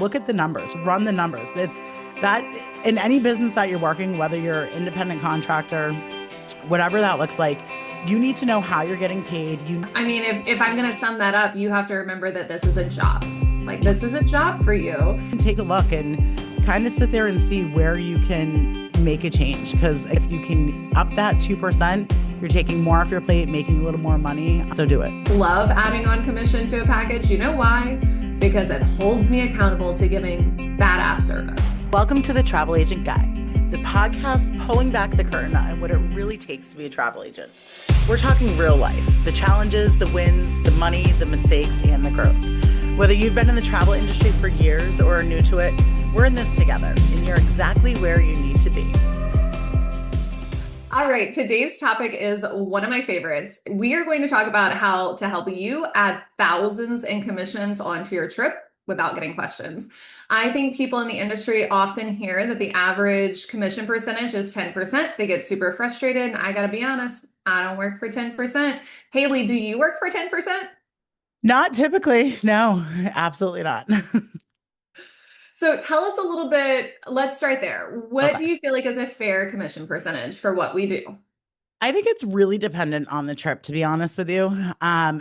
Look at the numbers, run the numbers. It's that in any business that you're working, whether you're independent contractor, whatever that looks like, you need to know how you're getting paid. I mean, if I'm going to sum that up, you have to remember that this is a job. Like, this is a job for you. Take a look and kind of sit there and see where you can make a change. Because if you can up that 2%, you're taking more off your plate, making a little more money. So do it. Love adding on commission to a package. You know why? Because it holds me accountable to giving badass service. Welcome to the Travel Agent Guide, the podcast pulling back the curtain on what it really takes to be a travel agent. We're talking real life, the challenges, the wins, the money, the mistakes, and the growth. Whether you've been in the travel industry for years or are new to it, we're in this together, and you're exactly where you need to be. All right, today's topic is one of my favorites. We are going to talk about how to help you add thousands in commissions onto your trip without getting questions. I think people in the industry often hear that the average commission percentage is 10%. They get super frustrated, and I gotta be honest, I don't work for 10%. Haley, do you work for 10%? Not typically. No, absolutely not. So tell us a little bit, let's start there. What do Okay. you feel like is a fair commission percentage for what we do? I think it's really dependent on the trip, to be honest with you.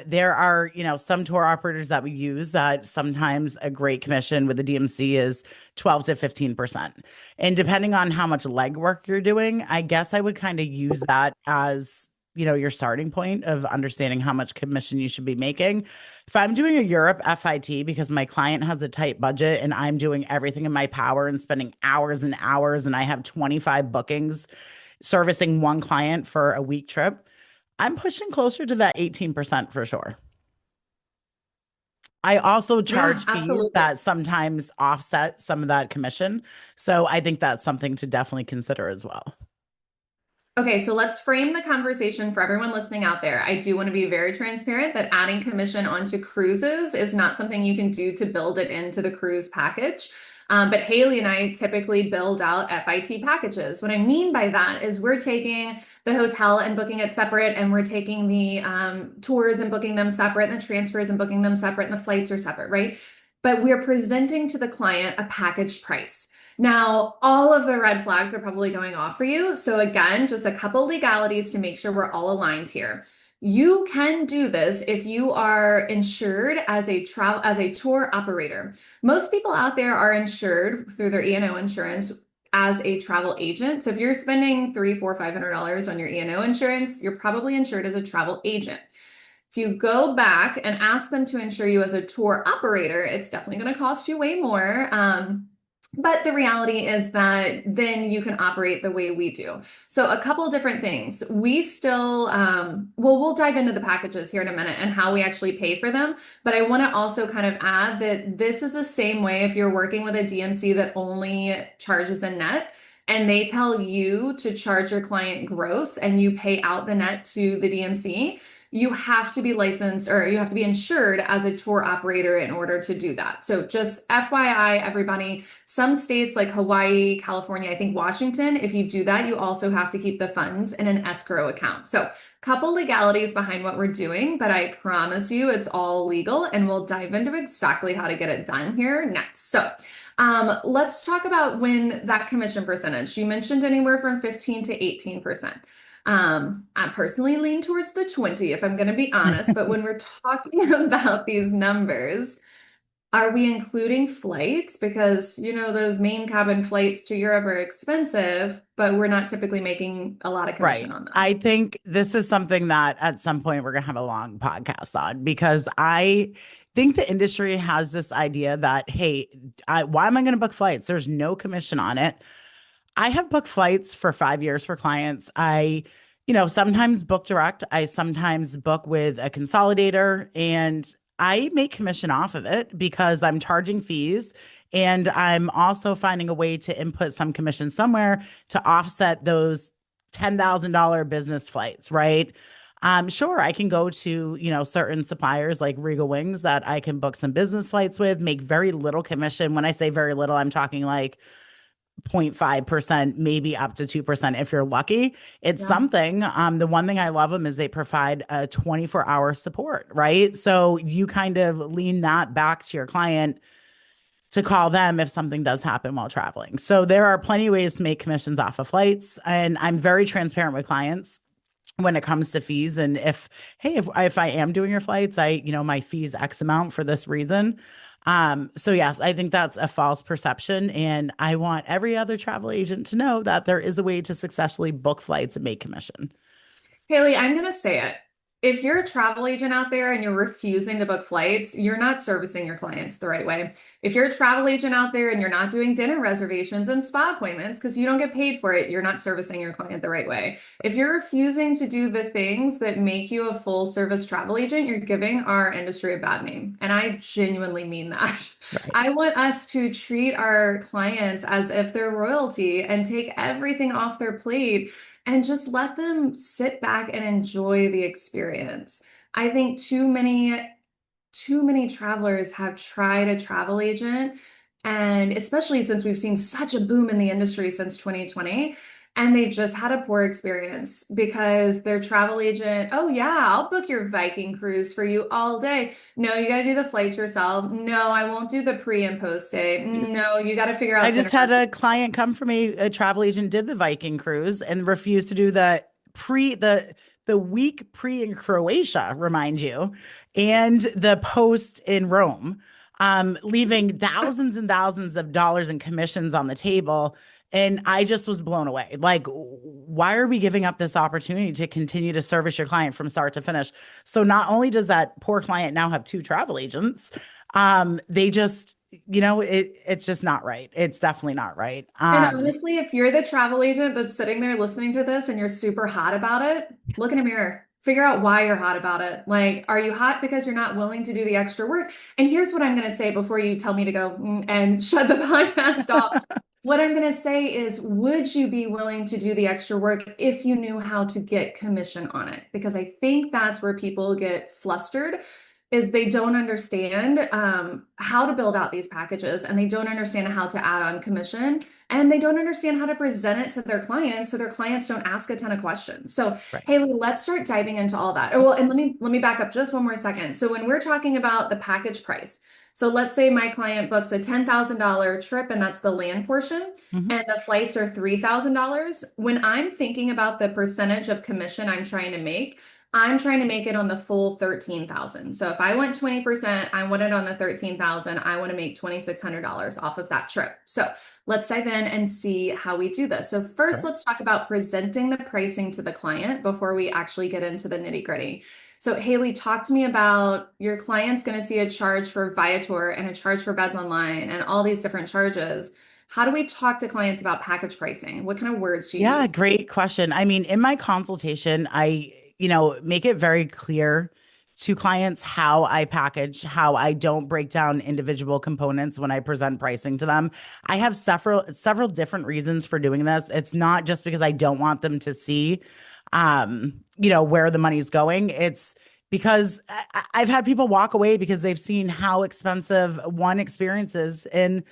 There are, some tour operators that we use that sometimes a great commission with the DMC is 12 to 15%. And depending on how much legwork you're doing, I guess I would kind of use that as, your starting point of understanding how much commission you should be making. If I'm doing a Europe FIT because my client has a tight budget and I'm doing everything in my power and spending hours and hours and I have 25 bookings servicing one client for a week trip, I'm pushing closer to that 18% for sure. I also Yeah, charge fees absolutely. that sometimes offset some of that commission. So I think that's something to definitely consider as well. Okay, so let's frame the conversation for everyone listening out there. I do want to be very transparent that adding commission onto cruises is not something you can do to build it into the cruise package. But Haley and I typically build out FIT packages. What I mean by that is we're taking the hotel and booking it separate, and we're taking the tours and booking them separate, and the transfers and booking them separate, and the flights are separate, right? But we're presenting to the client a package price. Now, all of the red flags are probably going off for you. So again, just a couple legalities to make sure we're all aligned here. You can do this if you are insured as a tour operator. Most people out there are insured through their E&O insurance as a travel agent. So if you're spending $300, $400, $500 on your E&O insurance, you're probably insured as a travel agent. If you go back and ask them to insure you as a tour operator, it's definitely going to cost you way more. But the reality is that then you can operate the way we do. So a couple of different things. We still, we'll dive into the packages here in a minute and how we actually pay for them. But I want to also kind of add that this is the same way if you're working with a DMC that only charges a net and they tell you to charge your client gross and you pay out the net to the DMC. You have to be licensed or you have to be insured as a tour operator in order to do that. So just FYI, everybody, some states like Hawaii, California, I think Washington, if you do that, you also have to keep the funds in an escrow account. So couple legalities behind what we're doing, but I promise you it's all legal and we'll dive into exactly how to get it done here next. So let's talk about when that commission percentage. You mentioned anywhere from 15 to 18%. I personally lean towards the 20, if I'm going to be honest, but when we're talking about these numbers, are we including flights? Because, those main cabin flights to Europe are expensive, but we're not typically making a lot of commission Right. on them. I think this is something that at some point we're going to have a long podcast on because I think the industry has this idea that, hey, why am I going to book flights? There's no commission on it. I have booked flights for 5 years for clients. Sometimes book direct. I sometimes book with a consolidator and I make commission off of it because I'm charging fees and I'm also finding a way to input some commission somewhere to offset those $10,000 business flights, right? Sure, I can go to, certain suppliers like Regal Wings that I can book some business flights with, make very little commission. When I say very little, I'm talking like 0.5%, maybe up to 2% if you're lucky. It's Yeah. something. The one thing I love them is they provide a 24-hour support, right? So you kind of lean that back to your client to call them if something does happen while traveling. So there are plenty of ways to make commissions off of flights. And I'm very transparent with clients when it comes to fees. And if, hey, if I am doing your flights, my fees X amount for this reason. So yes, I think that's a false perception. And I want every other travel agent to know that there is a way to successfully book flights and make commission. Haley, I'm going to say it. If you're a travel agent out there and you're refusing to book flights, you're not servicing your clients the right way. If you're a travel agent out there and you're not doing dinner reservations and spa appointments because you don't get paid for it, you're not servicing your client the right way. If you're refusing to do the things that make you a full service travel agent, you're giving our industry a bad name. And I genuinely mean that. Right. I want us to treat our clients as if they're royalty and take everything off their plate and just let them sit back and enjoy the experience. I think too many travelers have tried a travel agent, and especially since we've seen such a boom in the industry since 2020, and they just had a poor experience because their travel agent, oh yeah, I'll book your Viking cruise for you all day. No, you got to do the flights yourself. No, I won't do the pre and post day. Just No, you got to figure I out just dinner. had a client come for me, a travel agent did the Viking cruise and refused to do the week pre in Croatia, remind you, and the post in Rome, leaving thousands and thousands of dollars in commissions on the table. And I just was blown away. Like, why are we giving up this opportunity to continue to service your client from start to finish? So not only does that poor client now have two travel agents, they just it's just not right. It's definitely not right. And honestly, if you're the travel agent that's sitting there listening to this and you're super hot about it, look in a mirror. Figure out why you're hot about it. Like, are you hot because you're not willing to do the extra work? And here's what I'm going to say before you tell me to go and shut the podcast off. What I'm going to say is, would you be willing to do the extra work if you knew how to get commission on it? Because I think that's where people get flustered is they don't understand how to build out these packages and they don't understand how to add on commission and they don't understand how to present it to their clients so their clients don't ask a ton of questions. So, Right. Haley, let's start diving into all that. Oh, well, and let me back up just one more second. So when we're talking about the package price, so let's say my client books a $10,000 trip and that's the land portion Mhm. and the flights are $3,000. When I'm thinking about the percentage of commission I'm trying to make it on the full 13,000. So if I want 20%, I want it on the 13,000. I want to make $2,600 off of that trip. So let's dive in and see how we do this. So first, Sure. let's talk about presenting the pricing to the client before we actually get into the nitty gritty. So Haley, talk to me about your client's going to see a charge for Viator and a charge for beds online and all these different charges. How do we talk to clients about package pricing? What kind of words do you Yeah, use? great question. I mean, in my consultation, make it very clear to clients how I package, how I don't break down individual components when I present pricing to them. I have several different reasons for doing this. It's not just because I don't want them to see where the money's going. It's because I've had people walk away because they've seen how expensive one experience is. And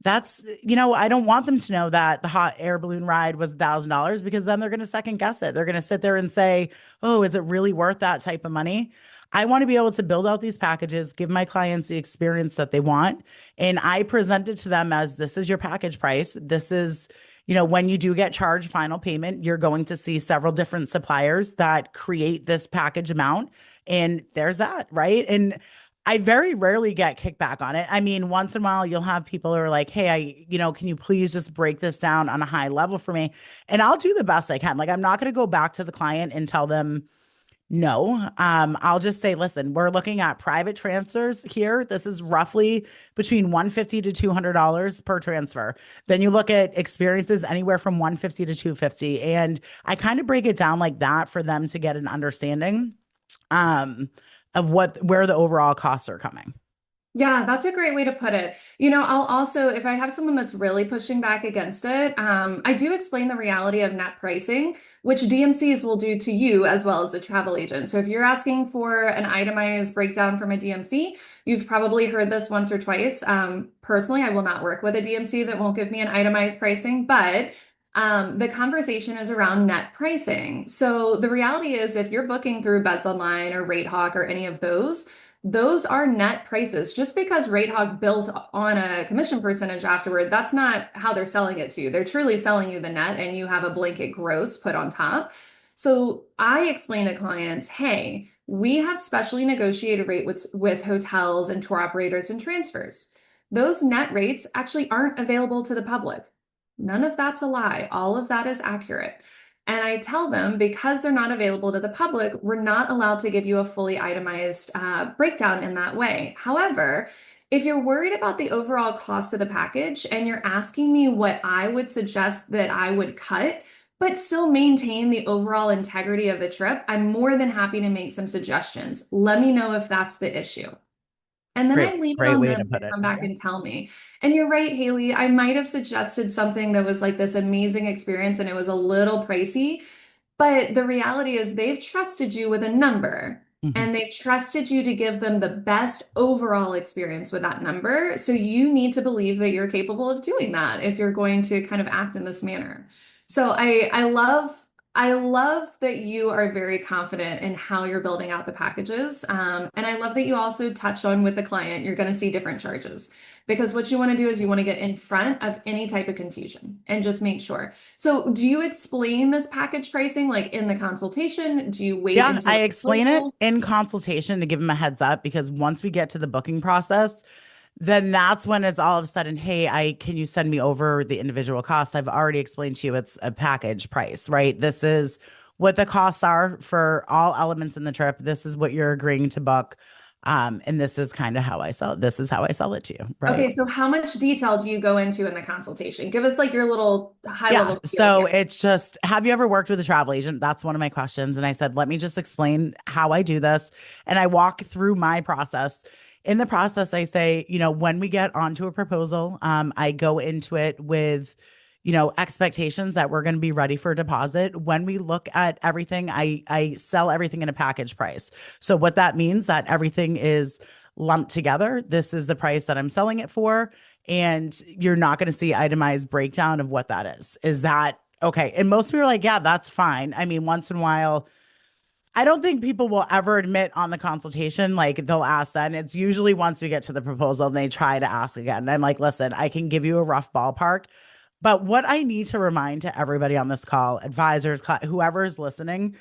I don't want them to know that the hot air balloon ride was $1,000 because then they're going to second guess it. They're going to sit there and say, oh, is it really worth that type of money? I want to be able to build out these packages, give my clients the experience that they want. And I present it to them as this is your package price. This is, when you do get charged final payment, you're going to see several different suppliers that create this package amount. And there's that, right? And I very rarely get kickback on it. I mean, once in a while, you'll have people who are like, hey, can you please just break this down on a high level for me? And I'll do the best I can. Like, I'm not going to go back to the client and tell them no. I'll just say, listen, we're looking at private transfers here. This is roughly between $150 to $200 per transfer. Then you look at experiences anywhere from $150 to $250. And I kind of break it down like that for them to get an understanding. Of where the overall costs are coming. Yeah, that's a great way to put it. I'll also, if I have someone that's really pushing back against it, I do explain the reality of net pricing, which DMCs will do to you as well as a travel agent. So if you're asking for an itemized breakdown from a DMC, you've probably heard this once or twice. Personally, I will not work with a DMC that won't give me an itemized pricing, but the conversation is around net pricing. So the reality is, if you're booking through Beds Online or Rate Hawk or any of those, those are net prices. Just because Rate Hog built on a commission percentage afterward, that's not how they're selling it to you. They're truly selling you the net and you have a blanket gross put on top. So I explain to clients, hey, we have specially negotiated rate with hotels and tour operators and transfers. Those net rates actually aren't available to the public. None of that's a lie. All of that is accurate. And I tell them because they're not available to the public, we're not allowed to give you a fully itemized breakdown in that way. However, if you're worried about the overall cost of the package and you're asking me what I would suggest that I would cut, but still maintain the overall integrity of the trip, I'm more than happy to make some suggestions. Let me know if that's the issue. And then I Great, leave it great on way them to to put it. come back and tell me. And you're right, Haley. I might have suggested something that was like this amazing experience and it was a little pricey. But the reality is they've trusted you with a number Mhm. and they've trusted you to give them the best overall experience with that number. So you need to believe that you're capable of doing that if you're going to kind of act in this manner. So I love that you are very confident in how you're building out the packages. And I love that you also touch on with the client, you're going to see different charges because what you want to do is you want to get in front of any type of confusion and just make sure. So, do you explain this package pricing like in the consultation? Do you wait Yeah, until I the explain it proposal? in consultation to give them a heads up because once we get to the booking process, then that's when it's all of a sudden, hey, I can you send me over the individual costs? I've already explained to you it's a package price, right? This is what the costs are for all elements in the trip. This is what you're agreeing to book. And this is kind of how I sell it. This is how I sell it to you, right? Okay, so how much detail do you go into in the consultation? Give us like your little high Yeah. level spiel So here. it's just, have you ever worked with a travel agent? That's one of my questions. And I said, let me just explain how I do this. And I walk through my process. In the process, I say, when we get onto a proposal, I go into it with, expectations that we're going to be ready for deposit. When we look at everything, I sell everything in a package price. So what that means that everything is lumped together. This is the price that I'm selling it for, and you're not going to see itemized breakdown of what that is. Is that okay? And most people are like, yeah, that's fine. I mean, once in a while, I don't think people will ever admit on the consultation, like they'll ask that. And it's usually once we get to the proposal and they try to ask again. And I'm like, listen, I can give you a rough ballpark. But what I need to remind to everybody on this call, advisors, whoever is listening,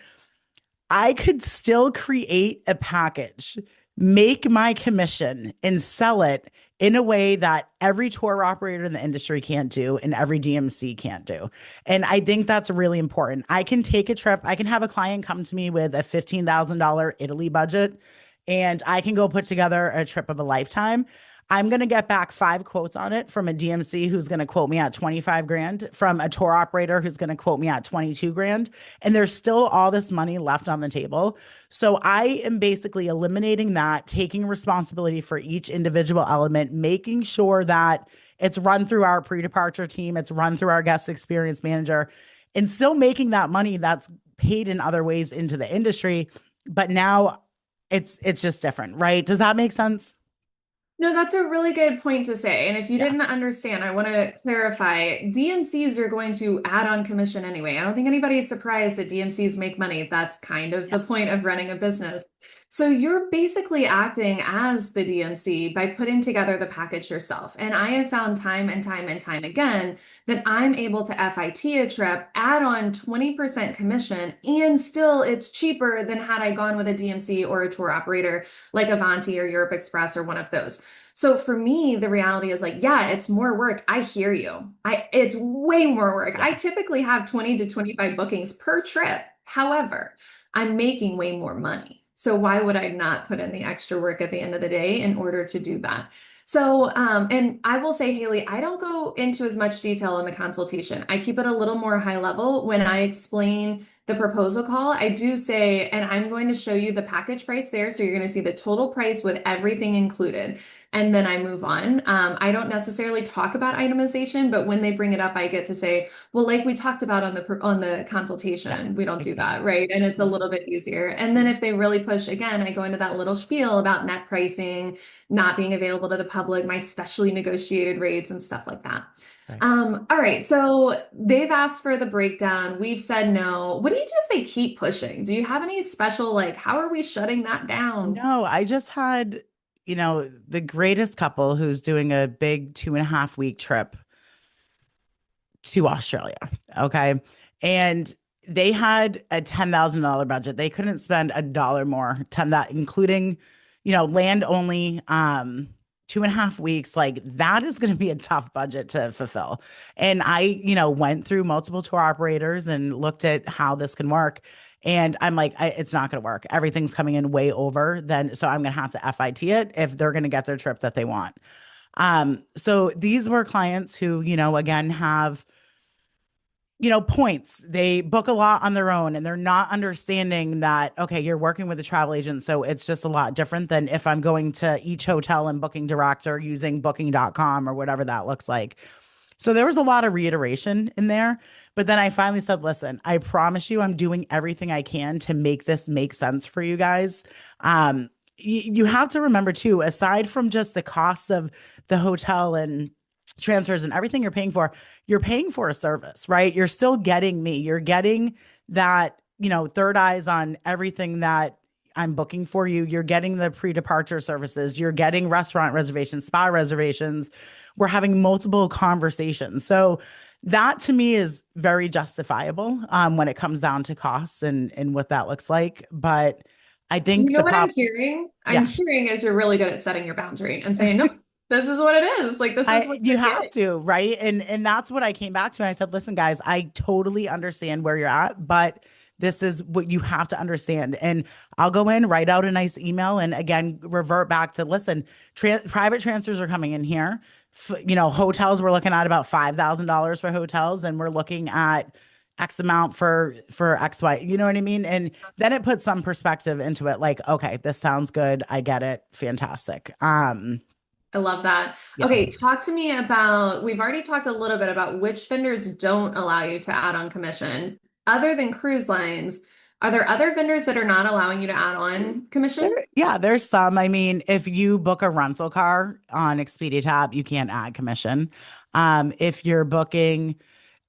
I could still create a package, make my commission, and sell it in a way that every tour operator in the industry can't do and every DMC can't do. And I think that's really important. I can take a trip, I can have a client come to me with a $15,000 Italy budget, and I can go put together a trip of a lifetime. I'm going to get back 5 quotes on it from a DMC who's going to quote me at 25 grand, from a tour operator who's going to quote me at 22 grand. And there's still all this money left on the table. So I am basically eliminating that, taking responsibility for each individual element, making sure that it's run through our pre-departure team, it's run through our guest experience manager, and still making that money that's paid in other ways into the industry. But now it's just different, right? Does that make sense? No, that's a really good point to say. And if you Yeah. didn't understand, I want to clarify. DMCs are going to add on commission anyway. I don't think anybody is surprised that DMCs make money. That's kind of the point of running a business. So you're basically acting as the DMC by putting together the package yourself. And I have found time and time and time again that I'm able to FIT a trip, add on 20% commission, and still it's cheaper than had I gone with a DMC or a tour operator like Avanti or Europe Express or one of those. So for me, the reality is like, yeah, it's more work. I hear you. It's way more work. Yeah. I typically have 20 to 25 bookings per trip. However, I'm making way more money. So why would I not put in the extra work at the end of the day in order to do that? So, and I will say, Haley, I don't go into as much detail in the consultation. I keep it a little more high level when I explain the proposal call. I do say, and I'm going to show you the package price there. So you're going to see the total price with everything included. and then I move on. I don't necessarily talk about itemization, but when they bring it up, I get to say, well, like we talked about on the Yeah, consultation, we don't do that, exactly. right? And it's a Mhm. little bit easier. And then if they really push again, I go into that little spiel about net pricing, not being available to the public, my specially negotiated rates and stuff like that. Right. All right, so they've asked for the breakdown. We've said no. What do you do if they keep pushing? Do you have any special, like, how are we shutting that down? No, I just had, the greatest couple who's doing a big 2.5 week trip to Australia. Okay. And they had a $10,000 budget. They couldn't spend a dollar more, 10 that including, land only, 2.5 weeks. Like that is going to be a tough budget to fulfill. And I, went through multiple tour operators and looked at how this can work. And I'm like, it's not going to work. Everything's coming in way over. Then, so I'm going to have to FIT it if they're going to get their trip that they want. So these were clients who, again, have points. They book a lot on their own and they're not understanding that, okay, you're working with a travel agent. So it's just a lot different than if I'm going to each hotel and booking direct or using booking.com or whatever that looks like. So there was a lot of reiteration in there. But then I finally said, listen, I promise you, I'm doing everything I can to make this make sense for you guys. You have to remember too, aside from just the cost of the hotel and transfers and everything you're paying for a service, right? You're still getting me. You're getting that, third eyes on everything that I'm booking for you. You're getting the pre-departure services. You're getting restaurant reservations, spa reservations. We're having multiple conversations. So that to me is very justifiable when it comes down to costs and what that looks like. But I You think know the what I'm prop, hearing? I'm yeah. hearing is you're really good at setting your boundary and saying, nope, this is what it is. Like, this is I what you you're have getting. to, right? And that's what I came back to. And I said, listen, guys, I totally understand where you're at, but this is what you have to understand. And I'll go in, write out a nice email, and again, revert back to listen, private transfers are coming in here. Hotels, we're looking at about $5,000 for hotels, and we're looking at X amount for XY. You know what I mean? And then it puts some perspective into it, like, okay, this sounds good. I get it. Fantastic. I love that. Yeah. Okay, talk to me about, we've already talked a little bit about which vendors don't allow you to add on commission. Other than cruise lines, are there other vendors that are not allowing you to add on commission? Yeah, there's some. I mean, if you book a rental car on Expedia tab, you can't add commission. If you're booking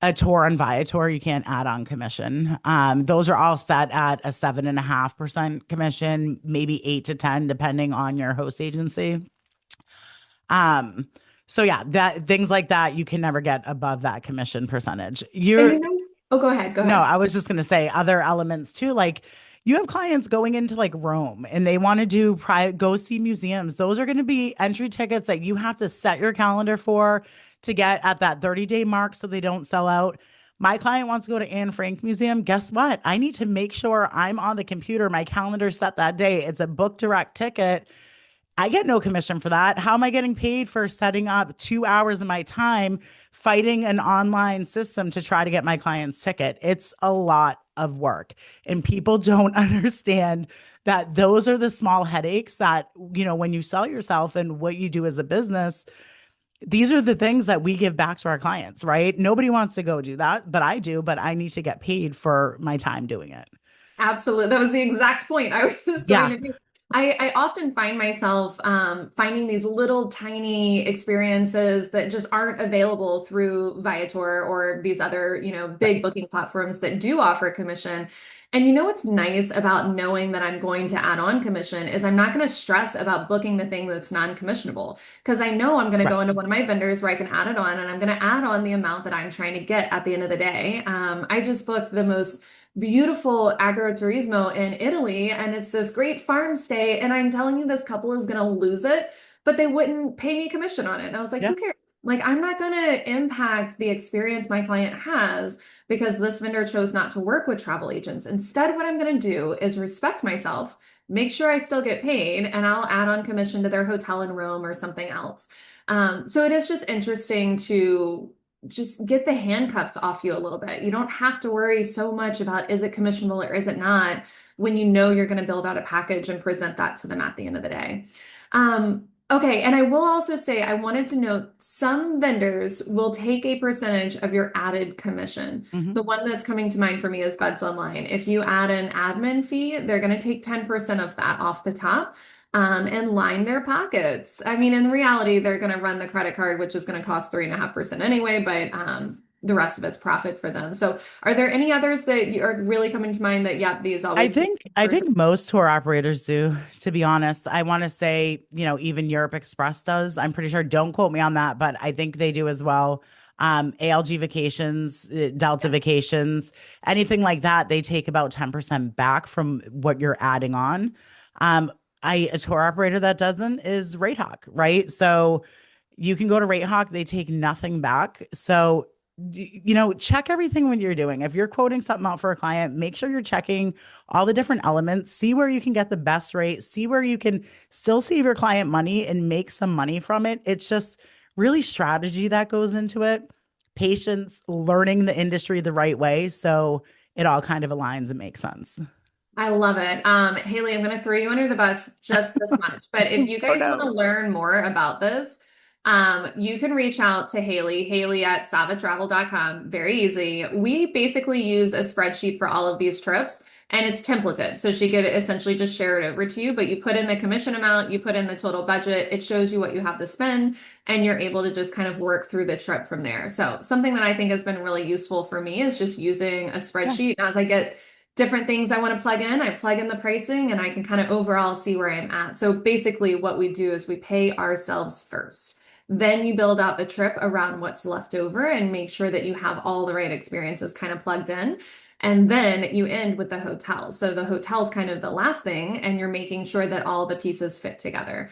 a tour on Viator, you can't add on commission. Those are all set at a 7.5% commission, maybe 8 to 10, depending on your host agency. Um, so yeah, that things like that, you can never get above that commission percentage. And You're oh, go ahead, go No, ahead. I was just going to say other elements too. Like you have clients going into like Rome and they want to do private, go see museums. Those are going to be entry tickets that you have to set your calendar for to get at that 30-day mark so they don't sell out. My client wants to go to Anne Frank Museum. Guess what? I need to make sure I'm on the computer, my calendar set that day. It's a book direct ticket. I get no commission for that. How am I getting paid for setting up 2 hours of my time fighting an online system to try to get my client's ticket? It's a lot of work. And people don't understand that those are the small headaches that, when you sell yourself and what you do as a business, these are the things that we give back to our clients, right? Nobody wants to go do that, but I do, but I need to get paid for my time doing it. Absolutely. That was the exact point I was going Yeah, to make. I often find myself finding these little tiny experiences that just aren't available through Viator or these other, big right, booking platforms that do offer commission. And you know what's nice about knowing that I'm going to add on commission is I'm not going to stress about booking the thing that's non-commissionable because I know I'm going to right. go into one of my vendors where I can add it on and I'm going to add on the amount that I'm trying to get at the end of the day. I just booked the most beautiful agriturismo in Italy, and it's this great farm stay. And I'm telling you, this couple is going to lose it, but they wouldn't pay me commission on it. And I was like, Yeah. who cares? Like, I'm not going to impact the experience my client has because this vendor chose not to work with travel agents. Instead, what I'm going to do is respect myself, make sure I still get paid, and I'll add on commission to their hotel in Rome or something else. So it is just interesting to just get the handcuffs off you a little bit. You don't have to worry so much about is it commissionable or is it not when you know you're going to build out a package and present that to them at the end of the day. Um, Okay, and I will also say I wanted to note some vendors will take a percentage of your added commission. Mhm. The one that's coming to mind for me is Beds Online. If you add an admin fee, they're going to take 10% of that off the top, and line their pockets. I mean, in reality, they're going to run the credit card, which is going to cost 3.5% anyway, but the rest of it's profit for them. So, are there any others that are really coming to mind that, yep, these I always take think I 10%? think most tour operators do, to be honest. I want to say, even Europe Express does. I'm pretty sure. Don't quote me on that, but I think they do as well. ALG Vacations, Delta Vacations, anything like that, they take about 10% back from what you're adding on. Um, a tour operator that doesn't is Rate Hawk, right? So you can go to Rate Hawk, they take nothing back. So check everything when you're doing. If you're quoting something out for a client, make sure you're checking all the different elements, see where you can get the best rate, see where you can still save your client money and make some money from it. It's just really strategy that goes into it, patience, learning the industry the right way. So it all kind of aligns and makes sense. I love it. Haley, I'm going to throw you under the bus just this much. But if you Oh guys want to no. learn more about this, you can reach out to Haley at savatravel.com. Very easy. We basically use a spreadsheet for all of these trips and it's templated. So she could essentially just share it over to you, but you put in the commission amount, you put in the total budget, it shows you what you have to spend, and you're able to just kind of work through the trip from there. So something that I think has been really useful for me is just using a Yeah. spreadsheet. As I get different things I want to plug in. I plug in the pricing and I can kind of overall see where I'm at. So basically, what we do is we pay ourselves first. Then you build out the trip around what's left over and make sure that you have all the right experiences kind of plugged in. And then you end with the hotel. So the hotel's kind of the last thing, and you're making sure that all the pieces fit together.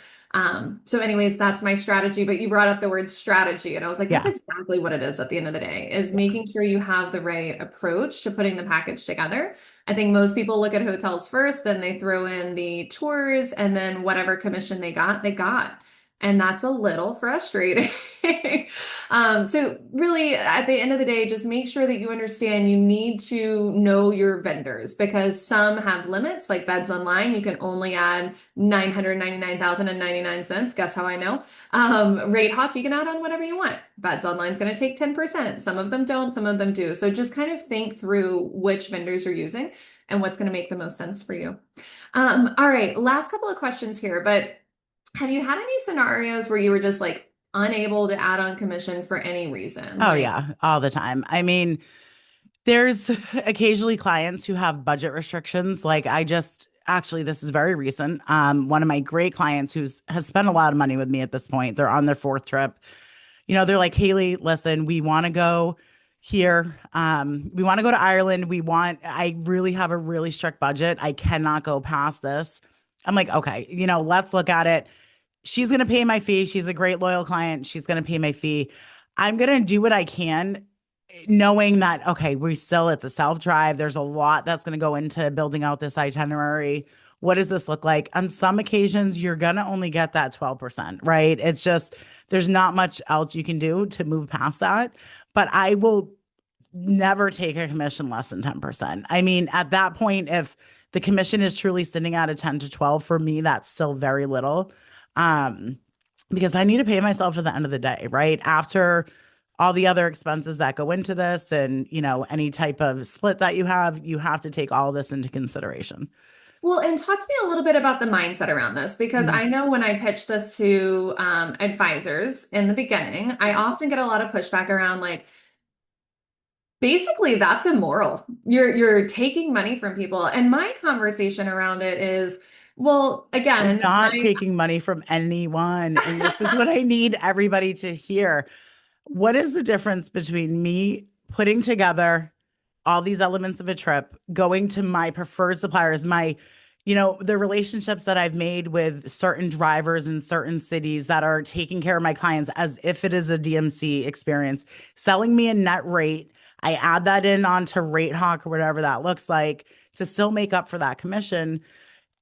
So anyways, that's my strategy. But you brought up the word strategy, and I was like, that's Yeah. exactly what it is at the end of the day, is making sure you have the right approach to putting the package together. I think most people look at hotels first, then they throw in the tours, and then whatever commission they got, they got. And that's a little frustrating. So really, at the end of the day, just make sure that you understand you need to know your vendors because some have limits, like Beds Online. You can only add 999,099 cents. Guess how I know? Rate Hawk, you can add on whatever you want. Beds Online is going to take 10%. Some of them don't, some of them do. So just kind of think through which vendors you're using and what's going to make the most sense for you. All right, last couple of questions here, but have you had any scenarios where you were just like unable to add on commission for any reason? Oh Like, yeah, all the time. I mean, there's occasionally clients who have budget restrictions. Like I just actually, this is very recent. One of my great clients who's has spent a lot of money with me at this point. They're on their fourth trip. They're like, Haley, listen, we want to go here. We want to go to Ireland. I really have a really strict budget. I cannot go past this. I'm like, okay, let's look at it. She's going to pay my fee. She's a great loyal client. She's going to pay my fee. I'm going to do what I can knowing that, okay, it's a self drive. There's a lot that's going to go into building out this itinerary. What does this look like? On some occasions, you're going to only get that 12%, right? It's just, there's not much else you can do to move past that. But I will never take a commission less than 10%. I mean, at that point, if the commission is truly sitting at a 10 to 12, for me, that's still very little. Um, because I need to pay myself at the end of the day, right? After all the other expenses that go into this and, any type of split that you have to take all this into consideration. well, and talk to me a little bit about the mindset around this because Mhm. I know when I pitch this to advisors in the beginning, I often get a lot of pushback around like, basically that's immoral. You're taking money from people. And my conversation around it is, well, You're again, not my taking money from anyone. And this is what I need everybody to hear. What is the difference between me putting together all these elements of a trip, going to my preferred suppliers, the relationships that I've made with certain drivers in certain cities that are taking care of my clients as if it is a DMC experience, selling me a net rate. I add that in onto Rate Hawk or whatever that looks like to still make up for that commission.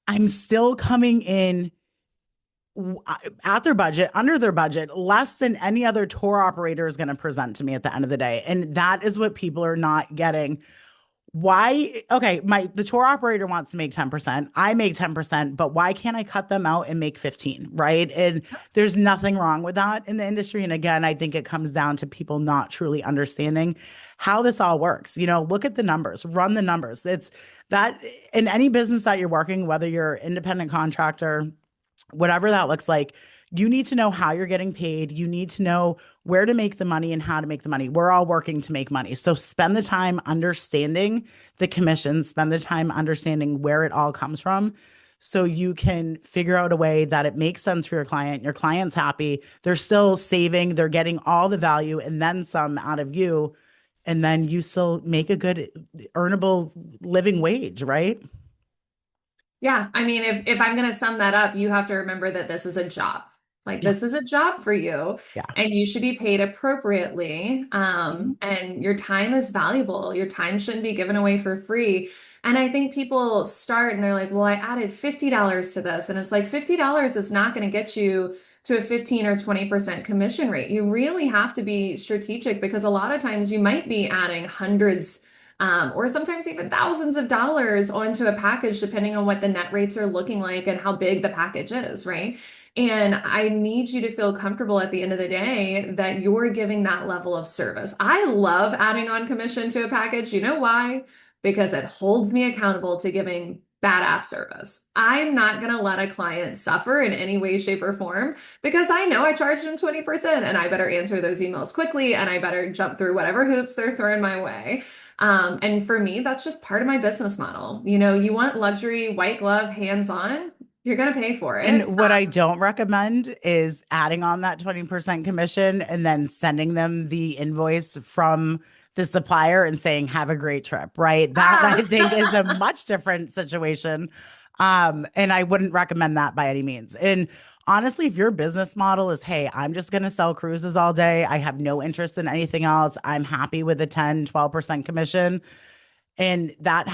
I'm still coming in at their budget, under their budget, less than any other tour operator is going to present to me at the end of the day. And that is what people are not getting. why, okay, the tour operator wants to make 10%. I make 10%, but why can't I cut them out and make 15, right? And there's nothing wrong with that in the industry. And again, I think it comes down to people not truly understanding how this all works. Look at the numbers, run the numbers. It's that in any business that you're working, whether you're independent contractor, whatever that looks like, you need to know how you're getting paid. You need to know where to make the money and how to make the money. We're all working to make money. So spend the time understanding the commission, spend the time understanding where it all comes from. So you can figure out a way that it makes sense for your client's happy, they're still saving, they're getting all the value and then some out of you. And then you still make a good earnable living wage, right? Yeah, I mean, if I'm going to sum that up, you have to remember that this is a job. Like Yeah. this is a job for you, Yeah. and you should be paid appropriately. Mhm. And your time is valuable. Your time shouldn't be given away for free. And I think people start and they're like, "Well, I added $50 to this," and it's like $50 is not going to get you to a 15 or 20% commission rate. You really have to be strategic because a lot of times you might be adding hundreds or sometimes even thousands of dollars onto a package, depending on what the net rates are looking like and how big the package is, right? And I need you to feel comfortable at the end of the day that you're giving that level of service. I love adding on commission to a package. You know why? Because it holds me accountable to giving badass service. I'm not going to let a client suffer in any way, shape, or form because I know I charged them 20% and I better answer those emails quickly and I better jump through whatever hoops they're throwing my way. And for me, that's just part of my business model. You want luxury, white glove, hands on, you're going to pay for it. And what I don't recommend is adding on that 20% commission and then sending them the invoice from the supplier and saying, have a great trip, right? That I think is a Ah, much different situation. And I wouldn't recommend that by any means. And honestly, if your business model is, hey, I'm just going to sell cruises all day, I have no interest in anything else, I'm happy with a 10, 12% commission, and that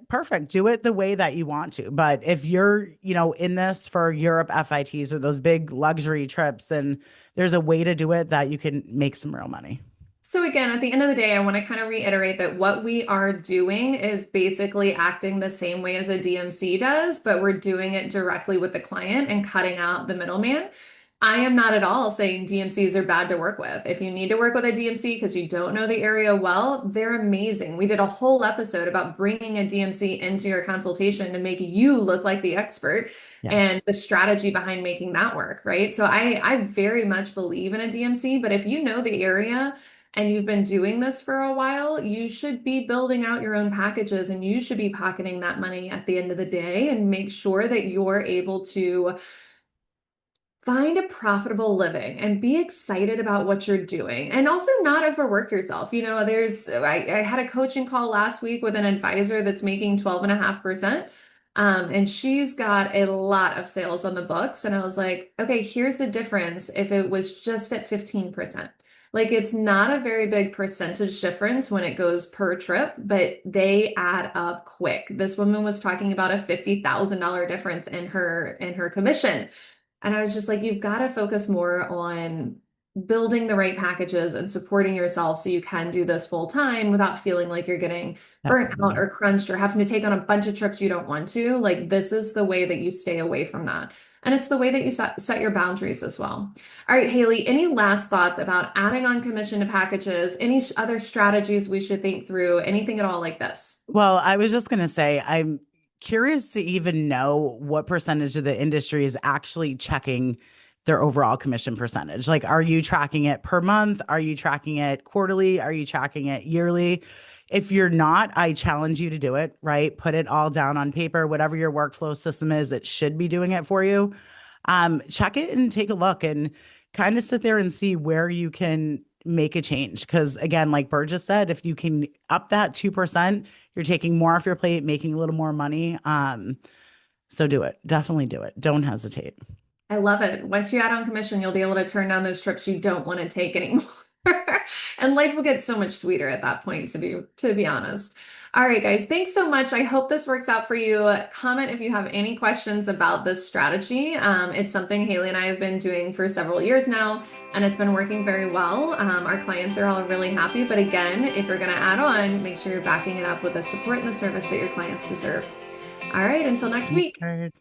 perfect, do it the way that you want to. But if you're in this for Europe FITs or those big luxury trips, then there's a way to do it that you can make some real money. So again, at the end of the day, I want to kind of reiterate that what we are doing is basically acting the same way as a DMC does, but we're doing it directly with the client and cutting out the middleman. I am not at all saying DMCs are bad to work with. If you need to work with a DMC because you don't know the area well, they're amazing. We did a whole episode about bringing a DMC into your consultation to make you look like the expert Yeah. and the strategy behind making that work, right? So I very much believe in a DMC, but if you know the area, and you've been doing this for a while, you should be building out your own packages and you should be pocketing that money at the end of the day and make sure that you're able to find a profitable living and be excited about what you're doing and also not overwork yourself. I had a coaching call last week with an advisor that's making 12.5%. And she's got a lot of sales on the books. And I was like, okay, here's the difference if it was just at 15%. Like it's not a very big percentage difference when it goes per trip, but they add up quick. This woman was talking about a $50,000 difference in her commission. And I was just like, you've got to focus more on building the right packages and supporting yourself so you can do this full time without feeling like you're getting burnt out Definitely. or crunched or having to take on a bunch of trips you don't want to. Like, this is the way that you stay away from that. And it's the way that you set your boundaries as well. All right, Haley, any last thoughts about adding on commission to packages? Any other strategies we should think through? Anything at all like this? Well, I was just going to say, I'm curious to even know what percentage of the industry is actually checking their overall commission percentage. Like, are you tracking it per month? Are you tracking it quarterly? Are you tracking it yearly? If you're not, I challenge you to do it, right? Put it all down on paper, whatever your workflow system is, it should be doing it for you. Check it and take a look and kind of sit there and see where you can make a change. Because again, like Burgess said, if you can up that 2%, you're taking more off your plate, making a little more money. So do it. Definitely do it. Don't hesitate. I love it. Once you add on commission, you'll be able to turn down those trips you don't want to take anymore. And life will get so much sweeter at that point, to be honest. All right, guys, thanks so much. I hope this works out for you. Comment if you have any questions about this strategy. It's something Haley and I have been doing for several years now, and it's been working very well. Our clients are all really happy. But again, if you're going to add on, make sure you're backing it up with the support and the service that your clients deserve. All right, until next week. Right.